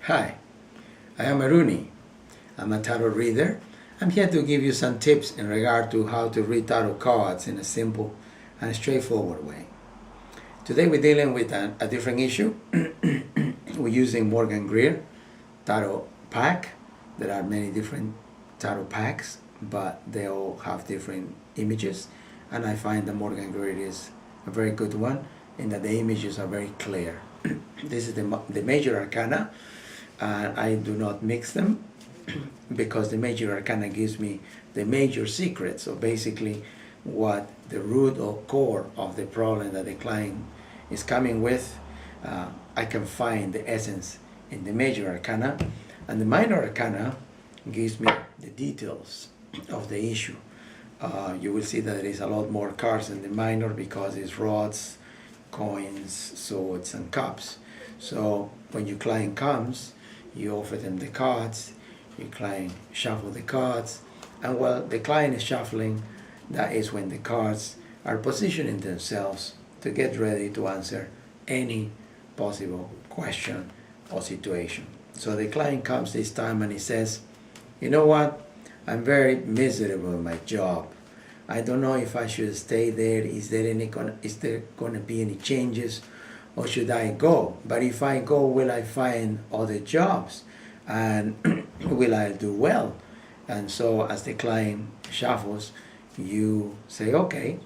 Hi, I am Aruni. I'm a tarot reader. I'm here to give you some tips in regard to how to read tarot cards in a simple and straightforward way. Today we're dealing with a different issue. We're using Morgan Greer tarot pack. There are many different tarot packs, but they all have different images, and I find that Morgan Greer is a very good one in that the images are very clear. This is the major arcana, and I do not mix them because the major arcana gives me the major secret. So basically what the root or core of the problem that the client is coming with, I can find the essence in the major arcana, and the minor arcana gives me the details of the issue. You will see that there is a lot more cards in the minor because it's rods, coins, swords, and cups. So when your client comes, you offer them the cards, your client shuffle the cards, and while the client is shuffling, that is when the cards are positioning themselves to get ready to answer any possible question or situation. So the client comes this time and he says, you know what, I'm very miserable in my job. I don't know if I should stay there. Is there going to be any changes, or should I go? But if I go, will I find other jobs, and will I do well? And so as the client shuffles, you say, okay.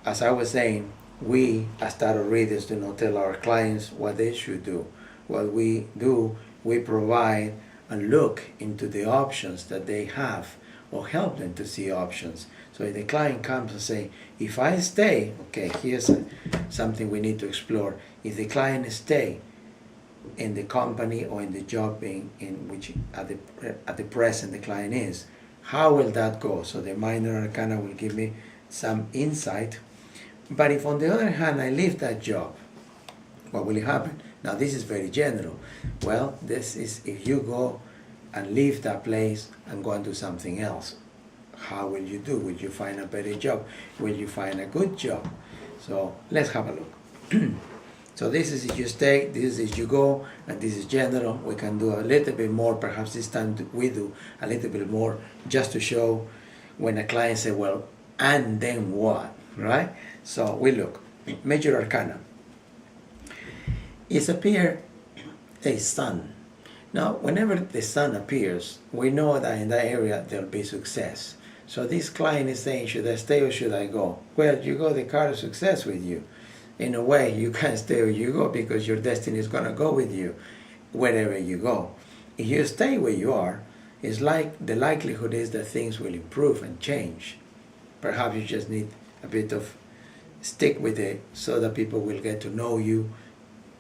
As I was saying, we as tarot readers do not tell our clients what they should do. What we do, we provide a look into the options that they have, or help them to see options. So if the client comes and say, if I stay, okay, here's something we need to explore. If the client stay in the company or in the job in which at the present the client is, how will that go? So the minor arcana will give me some insight. But if on the other hand I leave that job, what will happen? Now this is very general. Well, this is if you go and leave that place and go and do something else. How will you do? Will you find a better job? Will you find a good job? So let's have a look. So this is if you stay, this is if you go, and this is general. We can do a little bit more, perhaps this time we do a little bit more, just to show when a client says, well, and then what, right? So we look, major arcana. It's appear a sun. Now, whenever the sun appears, we know that in that area there'll be success. So this client is saying, should I stay or should I go? Well, you got the card of success with you. In a way, you can stay or you go because your destiny is going to go with you wherever you go. If you stay where you are, it's like the likelihood is that things will improve and change. Perhaps you just need a bit of stick with it so that people will get to know you.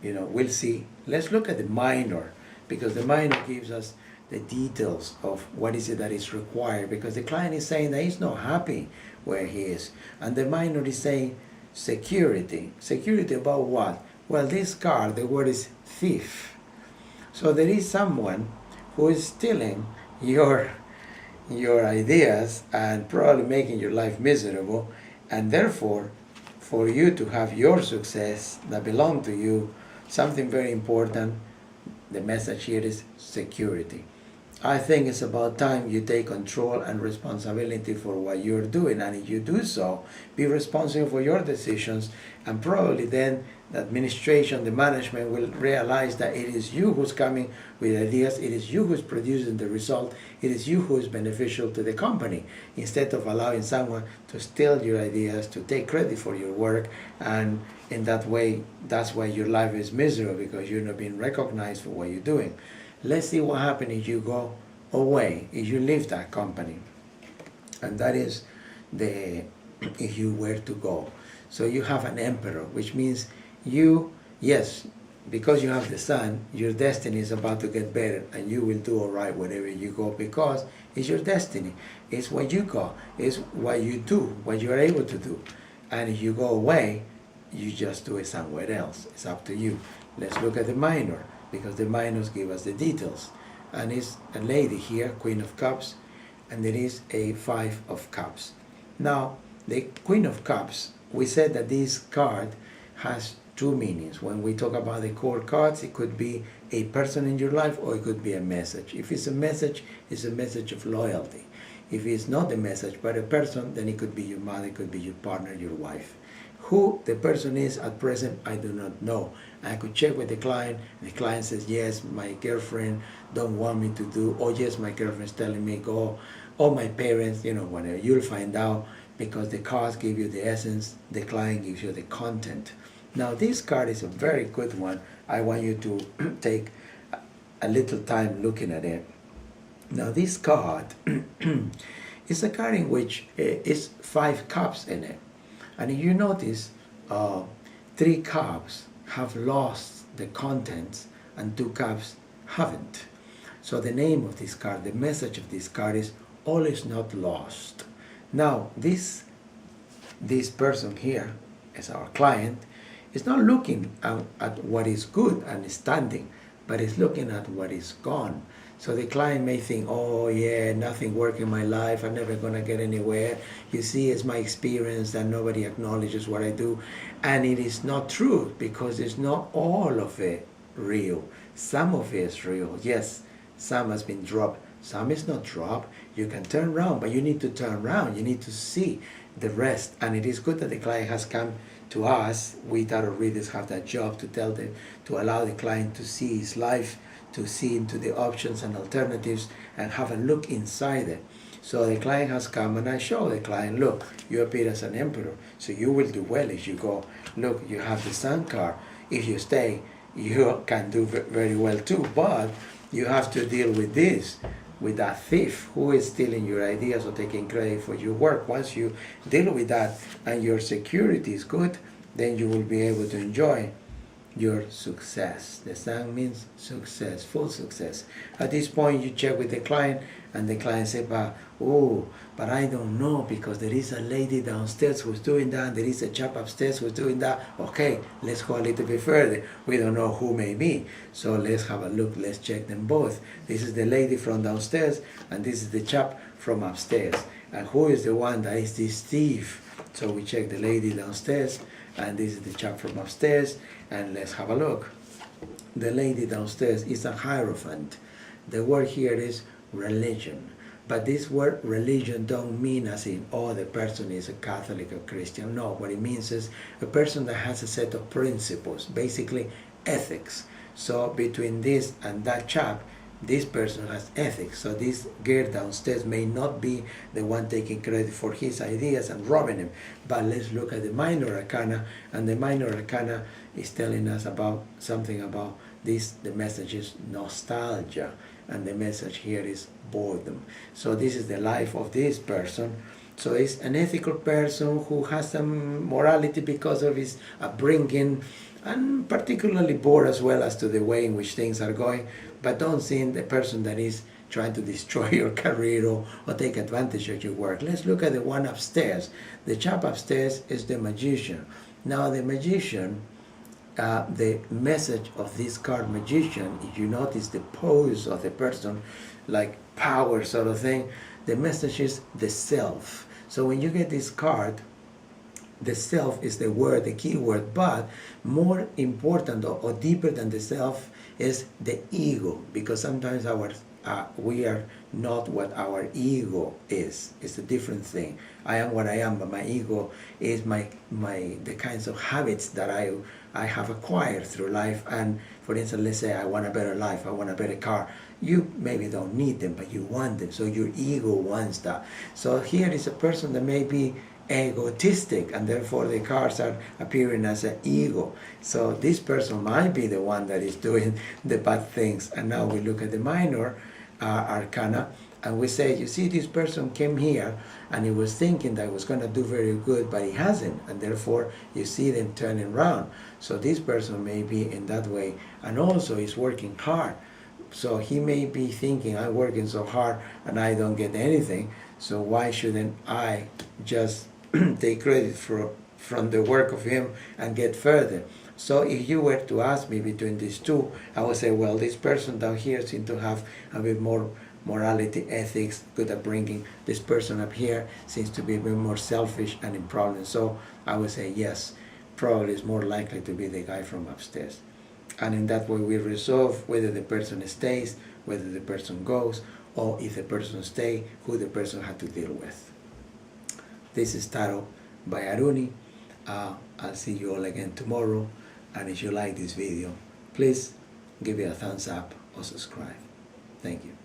You know, we'll see. Let's look at the minor, because the minor gives us the details of what is it that is required, because the client is saying that he's not happy where he is, and the minor is saying security. Security about what? Well, this card, the word is thief. So there is someone who is stealing your ideas and probably making your life miserable, and therefore for you to have your success that belong to you, something very important, the message here is security. I think it's about time you take control and responsibility for what you're doing, and if you do so, be responsible for your decisions, and probably then the administration, the management will realize that it is you who's coming with ideas, it is you who's producing the result, it is you who is beneficial to the company, instead of allowing someone to steal your ideas, to take credit for your work, and in that way, that's why your life is miserable, because you're not being recognized for what you're doing. Let's see what happens if you go away, if you leave that company. And that is if you were to go. So you have an emperor, which means you, yes, because you have the sun, your destiny is about to get better, and you will do all right wherever you go, because it's your destiny. It's what you go. It's what you do, what you're able to do. And if you go away, you just do it somewhere else. It's up to you. Let's look at the minor, because the minors give us the details. And it's a lady here, Queen of Cups, and there is a 5 of Cups. Now, the Queen of Cups, we said that this card has two meanings. When we talk about the core cards, it could be a person in your life, or it could be a message. If it's a message, it's a message of loyalty. If it's not a message but a person, then it could be your mother, it could be your partner, your wife. Who the person is at present, I do not know. I could check with the client. The client says, yes, my girlfriend don't want me to do, or yes, my girlfriend's telling me go, or my parents, whatever. You'll find out, because the cards give you the essence, the client gives you the content. Now this card is a very good one. I want you to take a little time looking at it. Now this card is a card in which is 5 cups in it. And if you notice, 3 cups have lost the contents and 2 cups haven't. So the name of this card, the message of this card is all is not lost. Now this person here, as our client, is not looking at what is good and standing, but is looking at what is gone. So the client may think, oh yeah, nothing works in my life, I'm never gonna get anywhere. You see, it's my experience that nobody acknowledges what I do. And it is not true, because it's not all of it real. Some of it is real. Yes, some has been dropped, some is not dropped. You can turn around, but you need to turn around. You need to see the rest. And it is good that the client has come to us. We tarot readers have that job to tell them, to allow the client to see his life, to see into the options and alternatives, and have a look inside it. So the client has come, and I show the client, look, you appear as an emperor, so you will do well if you go. Look, you have the Sun card. If you stay, you can do very well too, but you have to deal with this, with that thief who is stealing your ideas or taking credit for your work. Once you deal with that and your security is good, then you will be able to enjoy your success. The Sun means success, full success. At this point, you check with the client, and the client says, but I don't know, because there is a lady downstairs who's doing that, there is a chap upstairs who's doing that. Okay, let's go a little bit further. We don't know who may be, so let's have a look, let's check them both. This is the lady from downstairs, and this is the chap from upstairs. And who is the one that is this thief? So we check the lady downstairs, and this is the chap from upstairs, and let's have a look. The lady downstairs is a hierophant. The word here is religion. But this word religion don't mean as in, oh, the person is a Catholic or Christian. No, what it means is a person that has a set of principles, basically ethics. So between this and that chap, this person has ethics. So this girl downstairs may not be the one taking credit for his ideas and robbing him. But let's look at the minor arcana, and the minor arcana is telling us about something about this. The message is nostalgia, and the message here is boredom. So this is the life of this person. So it's an ethical person who has some morality because of his upbringing, and particularly bored as well as to the way in which things are going. But don't see the person that is trying to destroy your career or take advantage of your work. Let's look at the one upstairs. The chap upstairs is the magician. Now the magician, the message of this card magician, if you notice the pose of the person, like power sort of thing, the message is the self. So when you get this card, the self is the word, the key word, but more important or deeper than the self is the ego, because sometimes we are not what our ego is. It's a different thing. I am what I am, but my ego is the kinds of habits that I have acquired through life. And for instance, let's say I want a better life, I want a better car. You maybe don't need them, but you want them. So your ego wants that. So here is a person that may be egotistic, and therefore the cards are appearing as an ego. So this person might be the one that is doing the bad things. And now we look at the minor arcana, and we say, you see, this person came here and he was thinking that he was going to do very good, but he hasn't, and therefore you see them turning around. So this person may be in that way, and also is working hard. So he may be thinking, I'm working so hard and I don't get anything, so why shouldn't I just take credit from the work of him and get further? So if you were to ask me between these two, I would say, well, this person down here seems to have a bit more morality, ethics, good upbringing. This person up here seems to be a bit more selfish and in problems. So I would say, yes, probably is more likely to be the guy from upstairs. And in that way we resolve whether the person stays, whether the person goes, or if the person stays, who the person had to deal with. This is Tarot by Aruni. I'll see you all again tomorrow. And if you like this video, please give it a thumbs up or subscribe. Thank you.